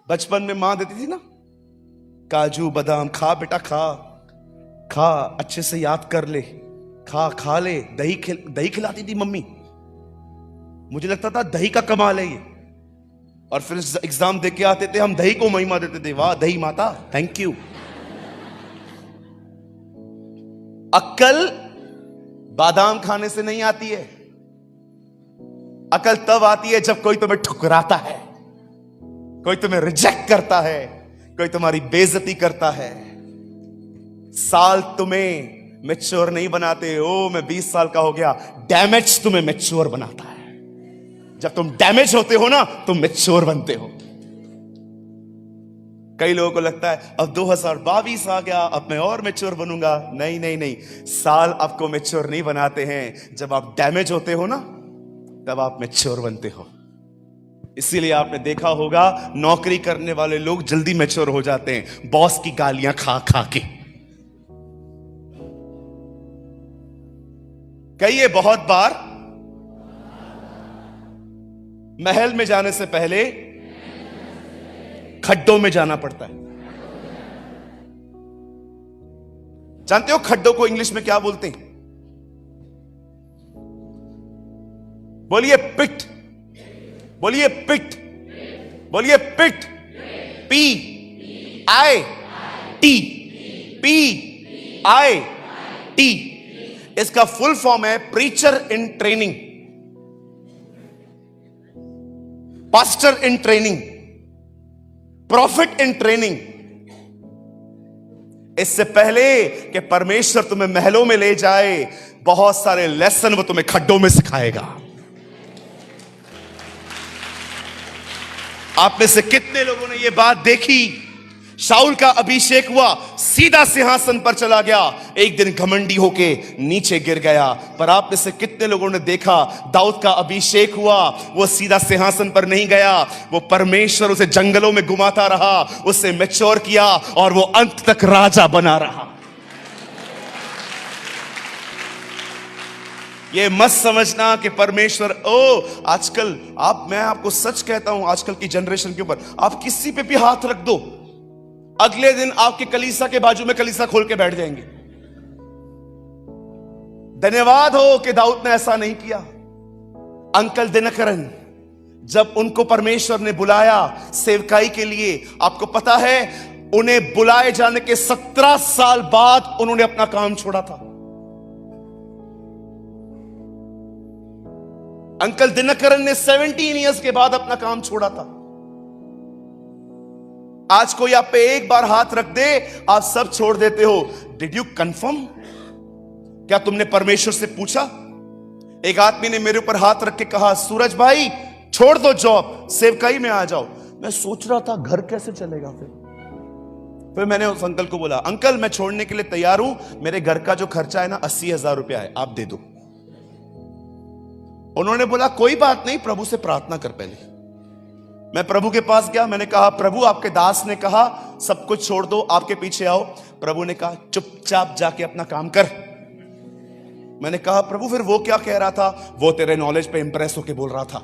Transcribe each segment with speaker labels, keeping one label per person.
Speaker 1: बचपन में मां देती थी ना, काजू बादाम, खा बेटा खा खा, अच्छे से याद कर ले, खा ले। दही खिलाती थी मम्मी। मुझे लगता था दही का कमाल है ये। और फिर एग्जाम दे के आते थे हम, दही को महिमा देते थे, वाह दही माता, थैंक यू। अक्ल बादाम खाने से नहीं आती है, अकल तब आती है जब कोई तुम्हें ठुकराता है, कोई तुम्हें रिजेक्ट करता है, कोई तुम्हारी बेइज्जती करता है। साल तुम्हें मैच्योर नहीं बनाते। ओ मैं 20 साल का हो गया, डैमेज तुम्हें मैच्योर बनाता है। जब तुम डैमेज होते हो ना, तुम मैच्योर बनते हो। कई लोगों को लगता है अब 2022 आ गया, अब मैं और मैच्योर बनूंगा। नहीं नहीं नहीं, साल आपको मैच्योर नहीं बनाते हैं। जब आप डैमेज होते हो ना, तब आप मैच्योर बनते हो। इसीलिए आपने देखा होगा नौकरी करने वाले लोग जल्दी मैच्योर हो जाते हैं, बॉस की गालियां खा खा के। कहिए बहुत बार, महल में जाने से पहले खड्डों में जाना पड़ता है। जानते हो खड्डों को इंग्लिश में क्या बोलते हैं? बोलिए पिट, बोलिए पिट, बोलिए PIT. P I T, P I T. इसका फुल फॉर्म है preacher in training, pastor in training, profit in training. इससे पहले कि परमेश्वर तुम्हें महलों में ले जाए, बहुत सारे लेसन वो तुम्हें खड्डों में सिखाएगा। आप में से कितने लोगों ने यह बात देखी? शाऊल का अभिषेक हुआ, सीधा सिंहासन पर चला गया, एक दिन घमंडी होके नीचे गिर गया। पर आप में से कितने लोगों ने देखा दाऊद का अभिषेक हुआ, वो सीधा सिंहासन पर नहीं गया, वो परमेश्वर उसे जंगलों में घुमाता रहा, उसे मैच्योर किया और वो अंत तक राजा बना रहा। ये मत समझना कि परमेश्वर आजकल मैं आपको सच कहता हूं, आजकल की जनरेशन के ऊपर आप किसी पे भी हाथ रख दो, अगले दिन आपके कलीसा के बाजू में कलीसा खोल के बैठ जाएंगे। धन्यवाद हो कि दाऊद ने ऐसा नहीं किया। अंकल दिनकरन, जब उनको परमेश्वर ने बुलाया सेवकाई के लिए, आपको पता है उन्हें बुलाए जाने के 17 साल बाद उन्होंने अपना काम छोड़ा था। अंकल दिनकरन ने 17 इयर्स के बाद अपना काम छोड़ा था। आज कोई आप पे एक बार हाथ रख दे, आप सब छोड़ देते हो। Did you confirm? क्या तुमने परमेश्वर से पूछा? एक आदमी ने मेरे ऊपर हाथ रख के कहा, सूरज भाई छोड़ दो जॉब, सेवकाई में आ जाओ। मैं सोच रहा था घर कैसे चलेगा। फिर मैंने उस अंकल को बोला, अंकल मैं छोड़ने के लिए तैयार हूं, मेरे घर का जो खर्चा है ना 80,000 रुपया है, आप दे दो। उन्होंने बोला कोई बात नहीं, प्रभु से प्रार्थना कर पहले। मैं प्रभु के पास गया, मैंने कहा प्रभु आपके दास ने कहा सब कुछ छोड़ दो, आपके पीछे आओ। प्रभु ने कहा चुपचाप जाके अपना काम कर। मैंने कहा प्रभु फिर वो क्या कह रहा था? वो तेरे नॉलेज पे इंप्रेस होके बोल रहा था।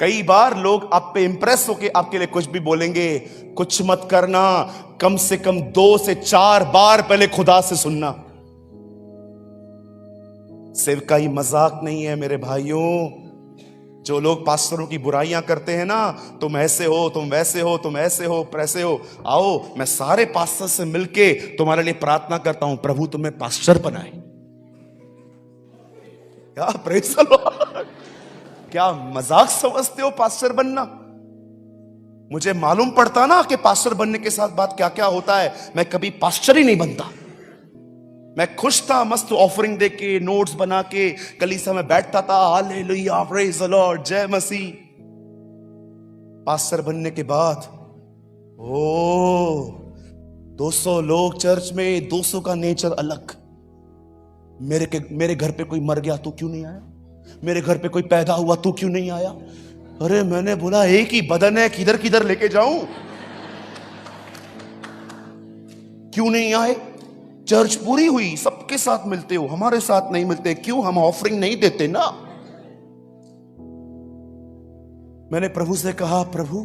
Speaker 1: कई बार लोग आप पे इंप्रेस होके आपके लिए कुछ भी बोलेंगे, कुछ मत करना, कम से कम 2 से 4 बार पहले खुदा से सुनना। सेवकाई मजाक नहीं है मेरे भाइयों। जो लोग पास्टरों की बुराइयां करते हैं ना, तुम ऐसे हो, तुम वैसे हो, तुम ऐसे हो, वैसे हो, आओ मैं सारे पास्टर से मिलके तुम्हारे लिए प्रार्थना करता हूं, प्रभु तुम्हें पास्टर बनाए। क्या प्रेज़ द लॉर्ड! क्या मजाक समझते हो पास्टर बनना? मुझे मालूम पड़ता ना कि पास्टर बनने के साथ बात क्या क्या होता है, मैं कभी पास्टर ही नहीं बनता। मैं खुश था, मस्त ऑफरिंग दे के, नोट्स बना के कलीसा में बैठता था, हालेलुया, प्रेज़ द लॉर्ड, जय मसीह। पास्टर बनने के बाद 200 लोग चर्च में, 200 का नेचर अलग। मेरे घर पे कोई मर गया तू क्यों नहीं आया? मेरे घर पे कोई पैदा हुआ तू क्यों नहीं आया? अरे मैंने बोला एक ही बदन है, किधर किधर लेके जाऊं? क्यों नहीं आए? चर्च पूरी हुई, सबके साथ मिलते हो, हमारे साथ नहीं मिलते। क्यों? हम ऑफरिंग नहीं देते ना। मैंने प्रभु से कहा, प्रभु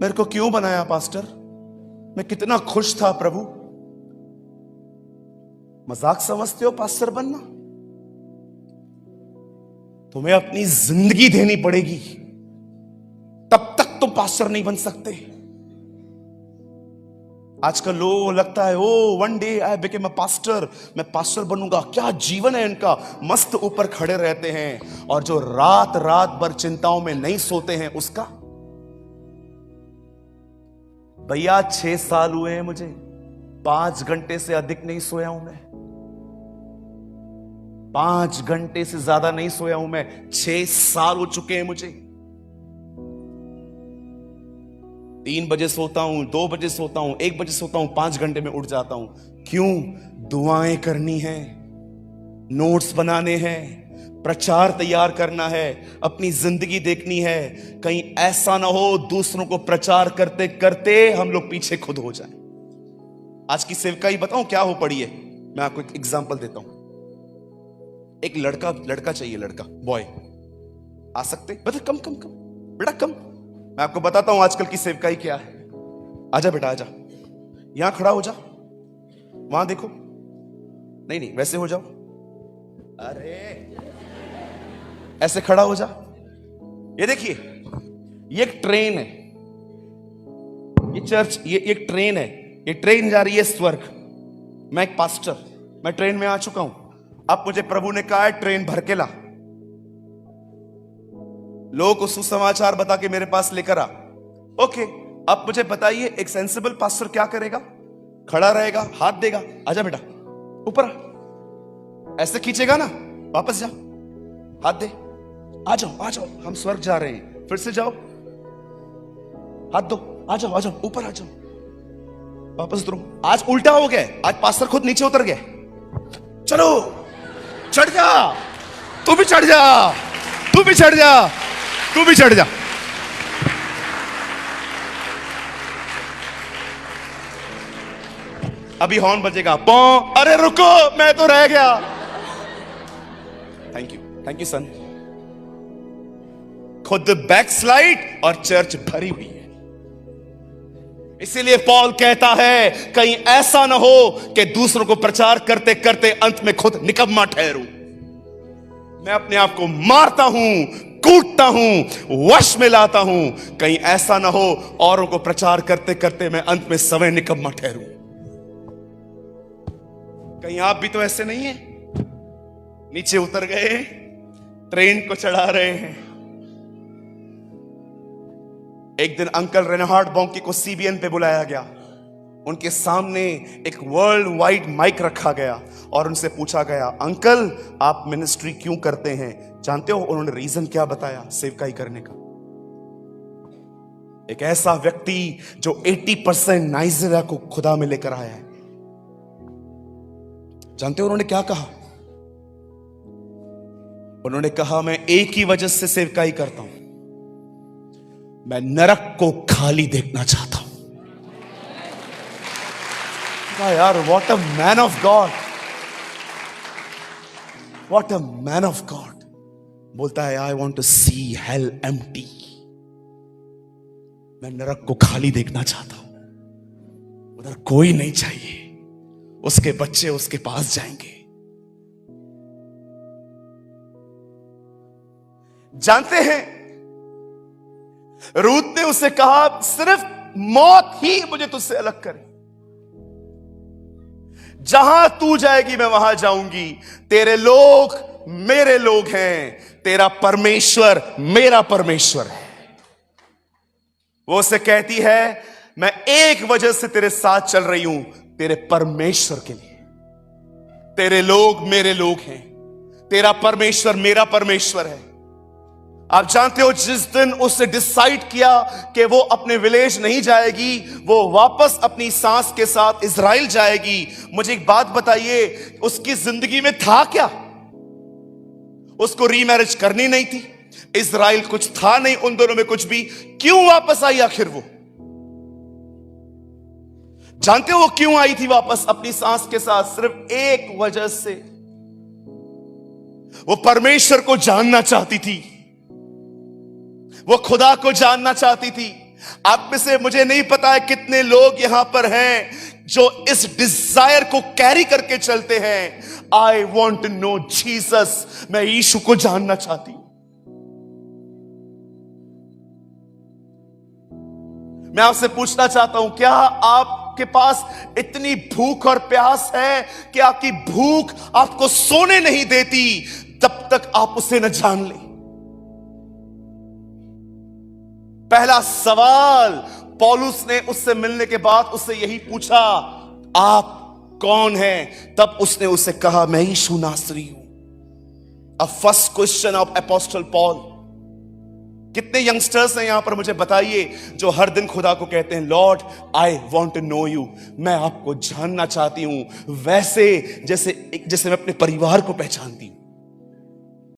Speaker 1: मेरे को क्यों बनाया पास्टर? मैं कितना खुश था प्रभु। मजाक समझते हो पास्टर बनना? तुम्हें अपनी जिंदगी देनी पड़ेगी, तब तक तुम पास्टर नहीं बन सकते। आजकल लोगों को लगता है oh one day I became a pastor, मैं पास्टर बनूंगा। क्या जीवन है इनका, मस्त ऊपर खड़े रहते हैं और जो रात रात भर चिंताओं में नहीं सोते हैं उसका। भैया 6 साल हुए हैं मुझे, 5 घंटे से अधिक नहीं सोया हूं मैं। 5 घंटे से ज्यादा नहीं सोया हूं मैं। 6 साल हो चुके हैं मुझे। 3 बजे सोता हूं, 2 बजे सोता हूं, 1 बजे सोता हूं, 5 घंटे में उठ जाता हूं। क्यों? दुआएं करनी है, नोट्स बनाने हैं, प्रचार तैयार करना है, अपनी जिंदगी देखनी है। कहीं ऐसा ना हो दूसरों को प्रचार करते करते हम लोग पीछे खुद हो जाएं। आज की सेवकाई बताऊं क्या हो पड़ी है? मैं आपको एक एग्जांपल देता हूं। एक लड़का चाहिए, लड़का, बॉय। आ सकते? बता, कम कम कम बेटा कम। मैं आपको बताता हूं आजकल की सेवकाई क्या है। आजा बेटा आजा, यहां खड़ा हो जा, वहां देखो। नहीं नहीं, वैसे हो जाओ। अरे ऐसे खड़ा हो जा। ये देखिए, ये एक ट्रेन है, ये चर्च, ये एक ट्रेन है। ये ट्रेन जा रही है स्वर्ग। मैं एक पास्टर, मैं ट्रेन में आ चुका हूं। अब मुझे प्रभु ने कहा है ट्रेन भर के ला, लोगों को सुसमाचार बता के मेरे पास लेकर आ। ओके, अब मुझे बताइए एक सेंसिबल पास्टर क्या करेगा? खड़ा रहेगा, हाथ देगा, आजा बेटा ऊपर आ। ऐसे खींचेगा ना, वापस जा, हाथ दे, आ जाओ आ जाओ, हम स्वर्ग जा रहे हैं। फिर से जाओ, हाथ दो, आ जाओ ऊपर आ जाओ, वापस उतरो। आज उल्टा हो गया, आज पास्टर खुद नीचे उतर गया। चलो चढ़ जा, तू भी चढ़ जा, तू भी चढ़ जा, तू भी चढ़ जा। अभी हॉर्न बजेगा, पौ। अरे रुको, मैं तो रह गया। थैंक यू सन। खुद बैकस्लाइड और चर्च भरी हुई है। इसीलिए पॉल कहता है कहीं ऐसा ना हो कि दूसरों को प्रचार करते करते अंत में खुद निकम्मा ठहरूं। मैं अपने आप को मारता हूं, कूटता हूं, वश में लाता हूं। कहीं ऐसा ना हो औरों को प्रचार करते करते मैं अंत में स्वयं निकम्मा ठहरूं। कहीं आप भी तो ऐसे नहीं है? नीचे उतर गए, ट्रेन को चढ़ा रहे हैं। एक दिन अंकल रेनहार्ड बॉन्की को सीबीएन पे बुलाया गया। उनके सामने एक वर्ल्ड वाइड माइक रखा गया और उनसे पूछा गया, अंकल आप मिनिस्ट्री क्यों करते हैं? जानते हो उन्होंने रीजन क्या बताया सेवकाई करने का? एक ऐसा व्यक्ति जो 80% नाइजीरिया को खुदा में लेकर आया है, जानते हो उन्होंने क्या कहा? उन्होंने कहा मैं एक ही वजह से सेवकाई करता हूं, मैं नरक को खाली देखना चाहता हूं। यार, what a man of God, what a man of God. बोलता है I want to see hell empty. मैं नरक को खाली देखना चाहता हूं, उधर कोई नहीं चाहिए, उसके बच्चे उसके पास जाएंगे। जानते हैं रूत ने उसे कहा सिर्फ मौत ही मुझे तुझसे अलग करे। जहां तू जाएगी मैं वहां जाऊंगी। तेरे लोग मेरे लोग हैं, तेरा परमेश्वर मेरा परमेश्वर है। वो उसे कहती है मैं एक वजह से तेरे साथ चल रही हूं, तेरे परमेश्वर के लिए। तेरे लोग मेरे लोग हैं, तेरा परमेश्वर मेरा परमेश्वर है। आप जानते हो जिस दिन उसने डिसाइड किया कि वो अपने विलेज नहीं जाएगी, वो वापस अपनी सास के साथ इजराइल जाएगी। मुझे एक बात बताइए, उसकी जिंदगी में था क्या? उसको रीमैरिज करनी नहीं थी, इजराइल कुछ था नहीं उन दोनों में कुछ भी। क्यों वापस आई आखिर वो? जानते हो वो क्यों आई थी वापस अपनी सास के साथ? सिर्फ एक वजह से, वो परमेश्वर को जानना चाहती थी। वो खुदा को जानना चाहती थी। आप में से मुझे नहीं पता है कितने लोग यहां पर हैं जो इस डिजायर को कैरी करके चलते हैं। I want to know Jesus, मैं यीशु को जानना चाहती हूं। मैं आपसे पूछना चाहता हूं, क्या आपके पास इतनी भूख और प्यास है कि आपकी भूख आपको सोने नहीं देती तब तक आप उसे न जान ले? पहला सवाल पौलुस ने उससे मिलने के बाद उससे यही पूछा, आप कौन हैं? तब उसने उसे कहा, मैं यीशु नासरी हूं। A first question of apostle Paul. कितने यंगस्टर्स हैं यहां पर, मुझे बताइए, जो हर दिन खुदा को कहते हैं, Lord I want to know you, मैं आपको जानना चाहती हूं, वैसे जैसे मैं अपने परिवार को पहचानती हूं।